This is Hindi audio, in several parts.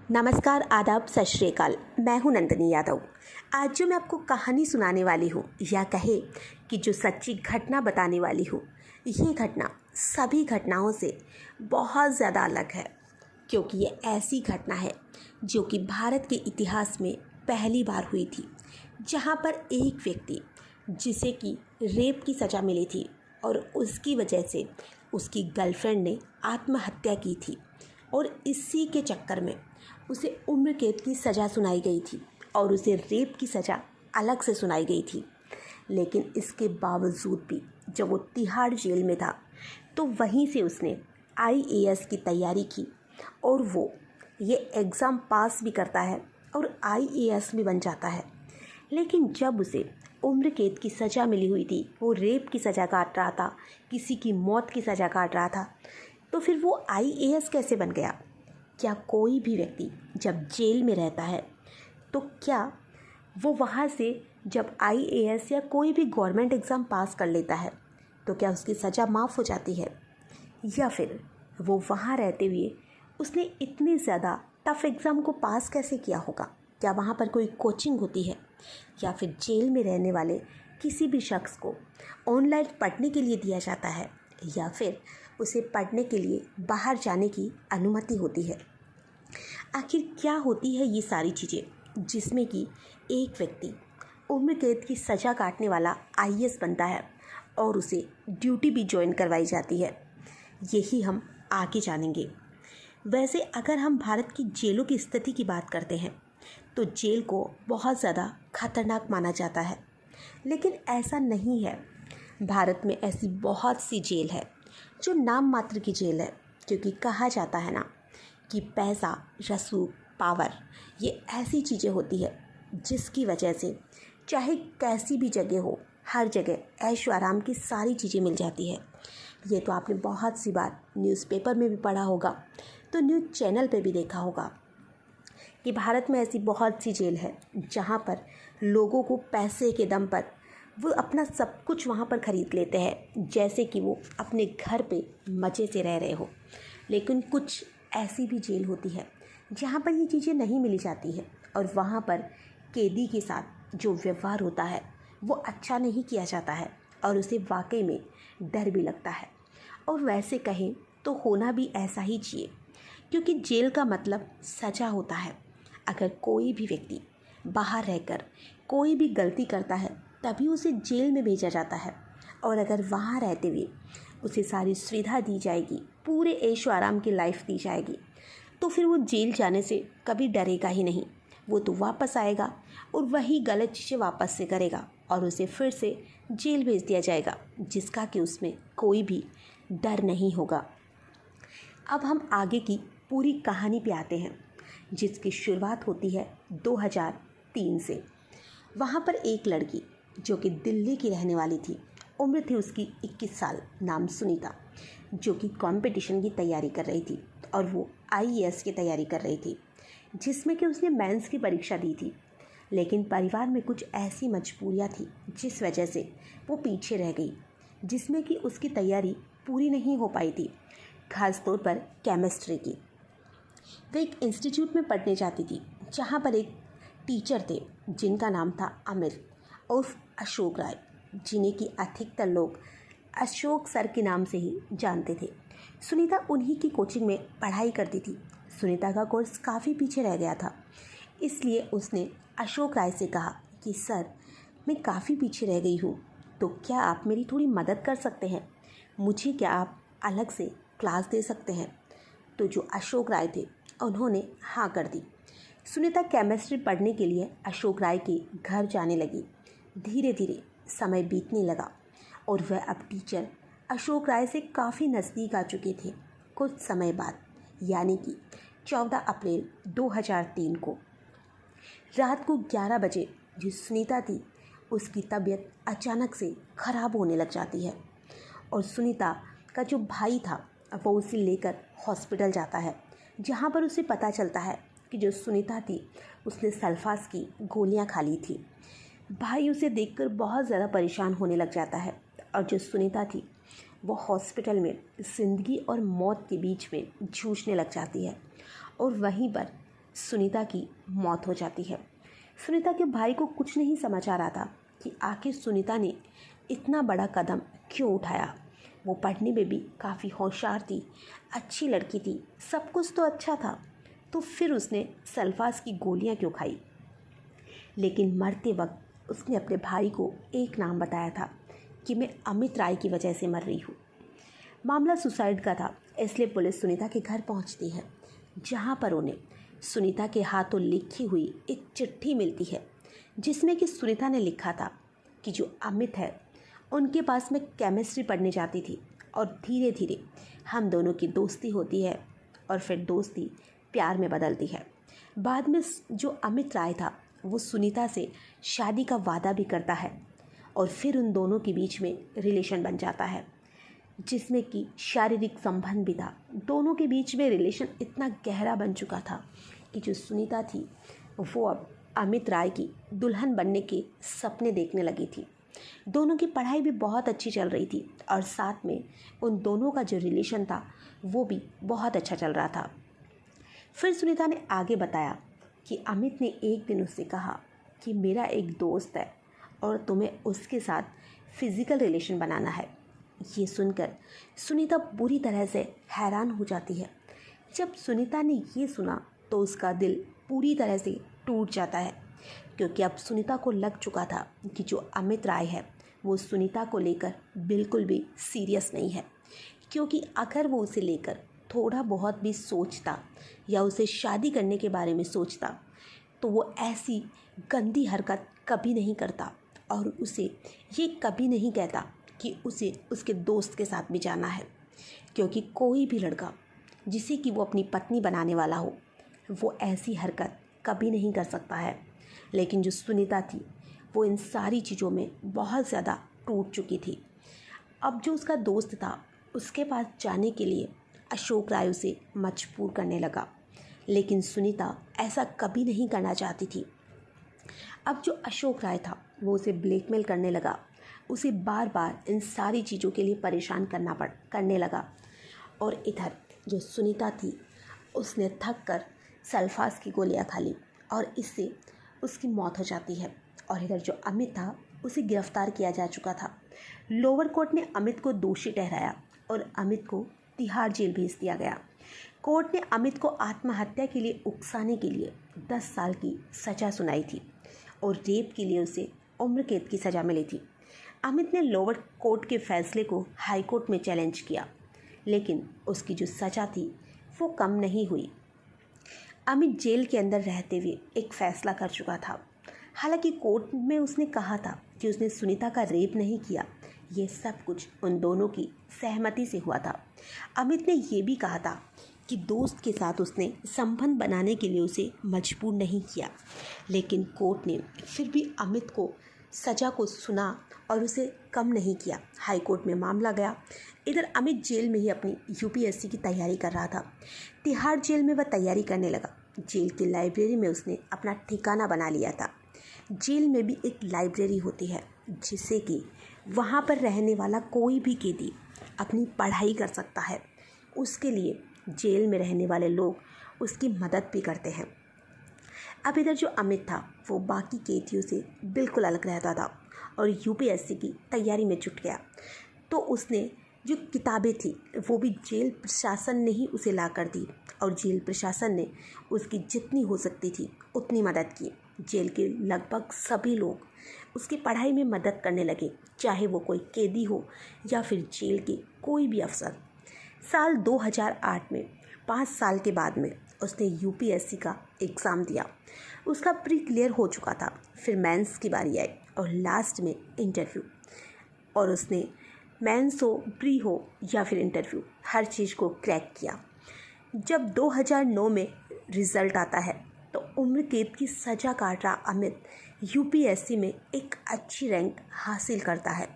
नमस्कार, आदाब, सत श्री अकाल। मैं हूं नंदिनी यादव। आज जो मैं आपको कहानी सुनाने वाली हूं या कहे कि जो सच्ची घटना बताने वाली हूं, ये घटना सभी घटनाओं से बहुत ज़्यादा अलग है, क्योंकि ये ऐसी घटना है जो कि भारत के इतिहास में पहली बार हुई थी, जहां पर एक व्यक्ति जिसे कि रेप की सज़ा मिली थी और उसकी वजह से उसकी गर्लफ्रेंड ने आत्महत्या की थी और इसी के चक्कर में उसे उम्र कैद की सज़ा सुनाई गई थी और उसे रेप की सज़ा अलग से सुनाई गई थी। लेकिन इसके बावजूद भी जब वो तिहाड़ जेल में था तो वहीं से उसने आईएएस की तैयारी की और वो ये एग्ज़ाम पास भी करता है और आईएएस भी बन जाता है। लेकिन जब उसे उम्र कैद की सज़ा मिली हुई थी, वो रेप की सज़ा काट रहा था, किसी की मौत की सज़ा काट रहा था, तो फिर वो आईएएस कैसे बन गया? क्या कोई भी व्यक्ति जब जेल में रहता है तो क्या वो वहाँ से जब आईएएस या कोई भी गवर्नमेंट एग्ज़ाम पास कर लेता है तो क्या उसकी सज़ा माफ़ हो जाती है? या फिर वो वहाँ रहते हुए उसने इतनी ज़्यादा टफ़ एग्ज़ाम को पास कैसे किया होगा? क्या वहाँ पर कोई कोचिंग होती है या फिर जेल में रहने वाले किसी भी शख्स को ऑनलाइन पढ़ने के लिए दिया जाता है या फिर उसे पढ़ने के लिए बाहर जाने की अनुमति होती है? आखिर क्या होती है ये सारी चीज़ें जिसमें कि एक व्यक्ति उम्र कैद की सज़ा काटने वाला आईएएस बनता है और उसे ड्यूटी भी ज्वाइन करवाई जाती है? यही हम आगे जानेंगे। वैसे अगर हम भारत की जेलों की स्थिति की बात करते हैं तो जेल को बहुत ज़्यादा खतरनाक माना जाता है, लेकिन ऐसा नहीं है। भारत में ऐसी बहुत सी जेल है जो नाम मात्र की जेल है, क्योंकि कहा जाता है ना कि पैसा, रसूख, पावर ये ऐसी चीज़ें होती है जिसकी वजह से चाहे कैसी भी जगह हो, हर जगह ऐशो आराम की सारी चीज़ें मिल जाती है। ये तो आपने बहुत सी बार न्यूज़पेपर में भी पढ़ा होगा, तो न्यूज़ चैनल पे भी देखा होगा कि भारत में ऐसी बहुत सी जेल है जहाँ पर लोगों को पैसे के दम पर वो अपना सब कुछ वहाँ पर ख़रीद लेते हैं, जैसे कि वो अपने घर पे मज़े से रह रहे हो। लेकिन कुछ ऐसी भी जेल होती है जहाँ पर ये चीज़ें नहीं मिली जाती है और वहाँ पर कैदी के साथ जो व्यवहार होता है वो अच्छा नहीं किया जाता है और उसे वाकई में डर भी लगता है। और वैसे कहें तो होना भी ऐसा ही चाहिए, क्योंकि जेल का मतलब सज़ा होता है। अगर कोई भी व्यक्ति बाहर रहकर कोई भी गलती करता है तभी उसे जेल में भेजा जाता है, और अगर वहाँ रहते हुए उसे सारी सुविधा दी जाएगी, पूरे ऐशो आराम की लाइफ दी जाएगी, तो फिर वो जेल जाने से कभी डरेगा ही नहीं। वो तो वापस आएगा और वही गलत चीज़ें वापस से करेगा और उसे फिर से जेल भेज दिया जाएगा, जिसका कि उसमें कोई भी डर नहीं होगा। अब हम आगे की पूरी कहानी पे आते हैं, जिसकी शुरुआत होती है 2003 से। वहाँ पर एक लड़की जो कि दिल्ली की रहने वाली थी, उम्र थी उसकी 21 साल, नाम सुनीता, जो कि कंपटीशन की तैयारी कर रही थी और वो आईएएस की तैयारी कर रही थी, जिसमें कि उसने मेंस की परीक्षा दी थी। लेकिन परिवार में कुछ ऐसी मजबूरियाँ थी जिस वजह से वो पीछे रह गई, जिसमें कि उसकी तैयारी पूरी नहीं हो पाई थी, खास तौर पर केमिस्ट्री की। वो एक इंस्टीट्यूट में पढ़ने जाती थी जहाँ पर एक टीचर थे जिनका नाम था अमित उर्फ अशोक राय, जिन्हें कि अधिकतर लोग अशोक सर के नाम से ही जानते थे। सुनीता उन्हीं की कोचिंग में पढ़ाई करती थी। सुनीता का कोर्स काफ़ी पीछे रह गया था, इसलिए उसने अशोक राय से कहा कि सर, मैं काफ़ी पीछे रह गई हूँ, तो क्या आप मेरी थोड़ी मदद कर सकते हैं? मुझे क्या आप अलग से क्लास दे सकते हैं? तो जो अशोक राय थे उन्होंने हाँ कर दी। सुनीता केमिस्ट्री पढ़ने के लिए अशोक राय के घर जाने लगी। धीरे धीरे समय बीतने लगा और वह अब टीचर अशोक राय से काफ़ी नज़दीक आ चुके थे। कुछ समय बाद, यानी कि 14 अप्रैल 2003 को रात को 11 बजे जो सुनीता थी उसकी तबीयत अचानक से ख़राब होने लग जाती है और सुनीता का जो भाई था वो उसे लेकर हॉस्पिटल जाता है, जहाँ पर उसे पता चलता है कि जो सुनीता थी उसने सल्फास की गोलियाँ खा ली थी। भाई उसे देखकर बहुत ज़्यादा परेशान होने लग जाता है और जो सुनीता थी वो हॉस्पिटल में ज़िंदगी और मौत के बीच में जूझने लग जाती है और वहीं पर सुनीता की मौत हो जाती है। सुनीता के भाई को कुछ नहीं समझ आ रहा था कि आखिर सुनीता ने इतना बड़ा कदम क्यों उठाया। वो पढ़ने में भी काफ़ी होशियार थी, अच्छी लड़की थी, सब कुछ तो अच्छा था, तो फिर उसने सल्फास की गोलियां क्यों खाई। लेकिन मरते वक्त उसने अपने भाई को एक नाम बताया था कि मैं अमित राय की वजह से मर रही हूँ। मामला सुसाइड का था, इसलिए पुलिस सुनीता के घर पहुँचती है, जहाँ पर उन्हें सुनीता के हाथों लिखी हुई एक चिट्ठी मिलती है, जिसमें कि सुनीता ने लिखा था कि जो अमित है उनके पास मैं केमिस्ट्री पढ़ने जाती थी और धीरे धीरे हम दोनों की दोस्ती होती है और फिर दोस्ती प्यार में बदलती है। बाद में जो अमित राय था वो सुनीता से शादी का वादा भी करता है और फिर उन दोनों के बीच में रिलेशन बन जाता है, जिसमें कि शारीरिक संबंध भी था। दोनों के बीच में रिलेशन इतना गहरा बन चुका था कि जो सुनीता थी वो अब अमित राय की दुल्हन बनने के सपने देखने लगी थी। दोनों की पढ़ाई भी बहुत अच्छी चल रही थी और साथ में उन दोनों का जो रिलेशन था वो भी बहुत अच्छा चल रहा था। फिर सुनीता ने आगे बताया कि अमित ने एक दिन उससे कहा कि मेरा एक दोस्त है और तुम्हें उसके साथ फिज़िकल रिलेशन बनाना है। ये सुनकर सुनीता बुरी तरह से हैरान हो जाती है। जब सुनीता ने ये सुना तो उसका दिल पूरी तरह से टूट जाता है, क्योंकि अब सुनीता को लग चुका था कि जो अमित राय है वो सुनीता को लेकर बिल्कुल भी सीरियस नहीं है, क्योंकि अगर वो उसे लेकर थोड़ा बहुत भी सोचता या उसे शादी करने के बारे में सोचता तो वो ऐसी गंदी हरकत कभी नहीं करता और उसे ये कभी नहीं कहता कि उसे उसके दोस्त के साथ भी जाना है। क्योंकि कोई भी लड़का जिसे कि वो अपनी पत्नी बनाने वाला हो वो ऐसी हरकत कभी नहीं कर सकता है। लेकिन जो सुनीता थी वो इन सारी चीज़ों में बहुत ज़्यादा टूट चुकी थी। अब जो उसका दोस्त था उसके पास जाने के लिए अशोक राय उसे मजबूर करने लगा, लेकिन सुनीता ऐसा कभी नहीं करना चाहती थी। अब जो अशोक राय था वो उसे ब्लैकमेल करने लगा, उसे बार बार इन सारी चीज़ों के लिए परेशान करने लगा। और इधर जो सुनीता थी उसने थक कर सल्फास की गोलियां खा ली और इससे उसकी मौत हो जाती है। और इधर जो अमित था उसे गिरफ्तार किया जा चुका था। लोअर कोर्ट ने अमित को दोषी ठहराया और अमित को तिहाड़ जेल भेज दिया गया। कोर्ट ने अमित को आत्महत्या के लिए उकसाने के लिए 10 साल की सज़ा सुनाई थी और रेप के लिए उसे उम्र कैद की सज़ा मिली थी। अमित ने लोअर कोर्ट के फैसले को हाई कोर्ट में चैलेंज किया, लेकिन उसकी जो सज़ा थी वो कम नहीं हुई। अमित जेल के अंदर रहते हुए एक फ़ैसला कर चुका था। हालांकि कोर्ट में उसने कहा था कि उसने सुनीता का रेप नहीं किया, ये सब कुछ उन दोनों की सहमति से हुआ था। अमित ने ये भी कहा था कि दोस्त के साथ उसने संबंध बनाने के लिए उसे मजबूर नहीं किया, लेकिन कोर्ट ने फिर भी अमित को सज़ा को सुना और उसे कम नहीं किया। हाई कोर्ट में मामला गया। इधर अमित जेल में ही अपनी यूपीएससी की तैयारी कर रहा था। तिहाड़ जेल में वह तैयारी करने लगा। जेल की लाइब्रेरी में उसने अपना ठिकाना बना लिया था। जेल में भी एक लाइब्रेरी होती है जिससे कि वहाँ पर रहने वाला कोई भी कैदी अपनी पढ़ाई कर सकता है। उसके लिए जेल में रहने वाले लोग उसकी मदद भी करते हैं। अब इधर जो अमित था वो बाकी कैदियों से बिल्कुल अलग रहता था और यूपीएससी की तैयारी में जुट गया। तो उसने जो किताबें थी वो भी जेल प्रशासन ने ही उसे ला कर दी और जेल प्रशासन ने उसकी जितनी हो सकती थी उतनी मदद की। जेल के लगभग सभी लोग उसकी पढ़ाई में मदद करने लगे, चाहे वो कोई कैदी हो या फिर जेल के कोई भी अफसर। साल 2008 में 5 साल के बाद में उसने यूपीएससी का एग्ज़ाम दिया। उसका प्री क्लियर हो चुका था, फिर मेंस की बारी आई और लास्ट में इंटरव्यू। और उसने मेंस हो, प्री हो या फिर इंटरव्यू, हर चीज़ को क्रैक किया। जब 2009 में रिज़ल्ट आता है तो उम्र कैद की सज़ा काट रहा अमित यूपीएससी में एक अच्छी रैंक हासिल करता है।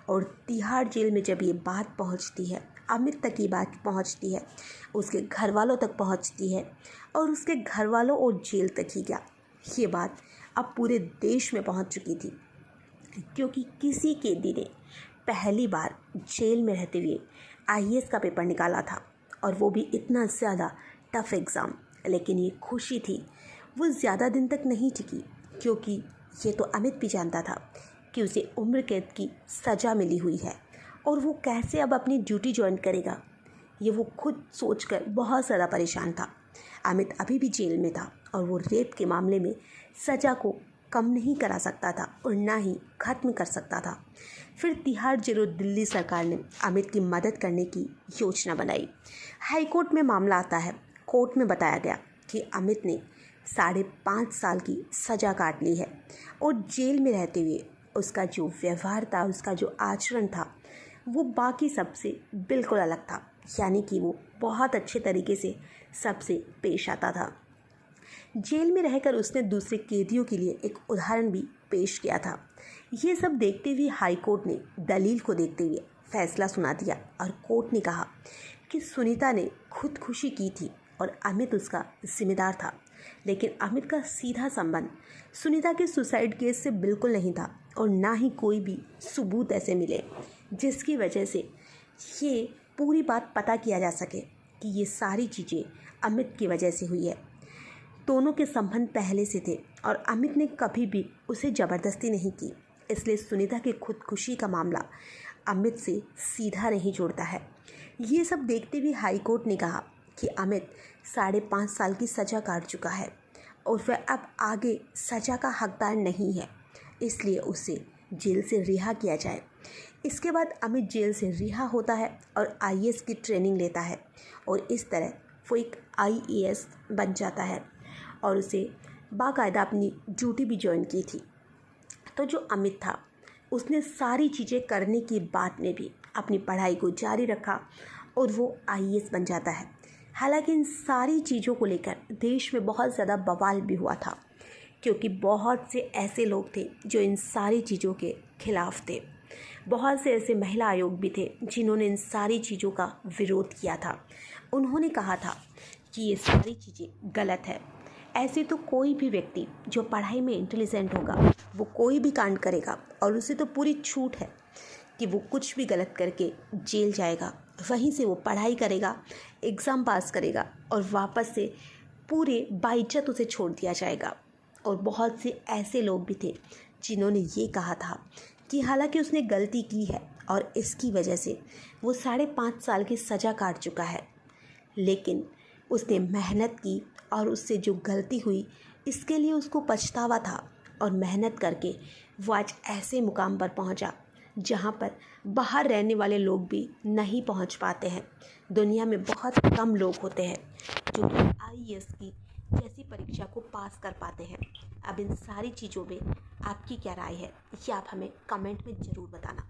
और तिहाड़ जेल में जब ये बात पहुंचती है, अमित तक ये बात पहुंचती है, उसके घर वालों तक पहुंचती है और उसके घर वालों और जेल तक ही क्या, ये बात अब पूरे देश में पहुंच चुकी थी। क्योंकि किसी कैदी ने पहली बार जेल में रहते हुए आईएएस का पेपर निकाला था और वो भी इतना ज़्यादा टफ एग्ज़ाम। लेकिन ये खुशी थी वो ज़्यादा दिन तक नहीं टिकी, क्योंकि ये तो अमित भी जानता था कि उसे उम्र कैद की सज़ा मिली हुई है और वो कैसे अब अपनी ड्यूटी ज्वाइन करेगा, ये वो खुद सोचकर बहुत ज़्यादा परेशान था। अमित अभी भी जेल में था और वो रेप के मामले में सज़ा को कम नहीं करा सकता था और ना ही ख़त्म कर सकता था। फिर तिहाड़ जेल और दिल्ली सरकार ने अमित की मदद करने की योजना बनाई। हाईकोर्ट में मामला आता है। कोर्ट में बताया गया कि अमित ने 5.5 साल की सज़ा काट ली है और जेल में रहते हुए उसका जो व्यवहार था, उसका जो आचरण था, वो बाकी सबसे बिल्कुल अलग था। यानी कि वो बहुत अच्छे तरीके से सबसे पेश आता था। जेल में रहकर उसने दूसरे कैदियों के लिए एक उदाहरण भी पेश किया था। ये सब देखते हुए हाई कोर्ट ने दलील को देखते हुए फैसला सुना दिया और कोर्ट ने कहा कि सुनीता ने खुदकुशी की थी और अमित उसका जिम्मेदार था। लेकिन अमित का सीधा संबंध सुनीता के सुसाइड केस से बिल्कुल नहीं था और ना ही कोई भी सबूत ऐसे मिले जिसकी वजह से ये पूरी बात पता किया जा सके कि ये सारी चीज़ें अमित की वजह से हुई है। दोनों के संबंध पहले से थे और अमित ने कभी भी उसे ज़बरदस्ती नहीं की, इसलिए सुनीता की खुदकुशी का मामला अमित से सीधा नहीं जोड़ता है। ये सब देखते हुए हाई कोर्ट ने कहा कि अमित 5.5 साल की सज़ा काट चुका है और वह अब आगे सज़ा का हकदार नहीं है, इसलिए उसे जेल से रिहा किया जाए। इसके बाद अमित जेल से रिहा होता है और आईएएस की ट्रेनिंग लेता है और इस तरह वो एक आईएएस बन जाता है और उसे बाकायदा अपनी ड्यूटी भी ज्वाइन की थी। तो जो अमित था उसने सारी चीज़ें करने के बाद में भी अपनी पढ़ाई को जारी रखा और वो आईएएस बन जाता है। हालांकि इन सारी चीज़ों को लेकर देश में बहुत ज़्यादा बवाल भी हुआ था, क्योंकि बहुत से ऐसे लोग थे जो इन सारी चीज़ों के खिलाफ थे। बहुत से ऐसे महिला आयोग भी थे जिन्होंने इन सारी चीज़ों का विरोध किया था। उन्होंने कहा था कि ये सारी चीज़ें गलत है। ऐसे तो कोई भी व्यक्ति जो पढ़ाई में इंटेलिजेंट होगा वो कोई भी कांड करेगा और उसे तो पूरी छूट है कि वो कुछ भी गलत करके जेल जाएगा, वहीं से वो पढ़ाई करेगा, एग्ज़ाम पास करेगा और वापस से पूरे बाइज्जत उसे छोड़ दिया जाएगा। और बहुत से ऐसे लोग भी थे जिन्होंने ये कहा था कि हालांकि उसने गलती की है और इसकी वजह से वो 5.5 साल की सज़ा काट चुका है, लेकिन उसने मेहनत की और उससे जो गलती हुई इसके लिए उसको पछतावा था और मेहनत करके वो आज ऐसे मुकाम पर पहुंचा जहां पर बाहर रहने वाले लोग भी नहीं पहुंच पाते हैं। दुनिया में बहुत कम लोग होते हैं जो कि आईएएस की जैसी परीक्षा को पास कर पाते हैं। अब इन सारी चीज़ों में आपकी क्या राय है, ये आप हमें कमेंट में ज़रूर बताना।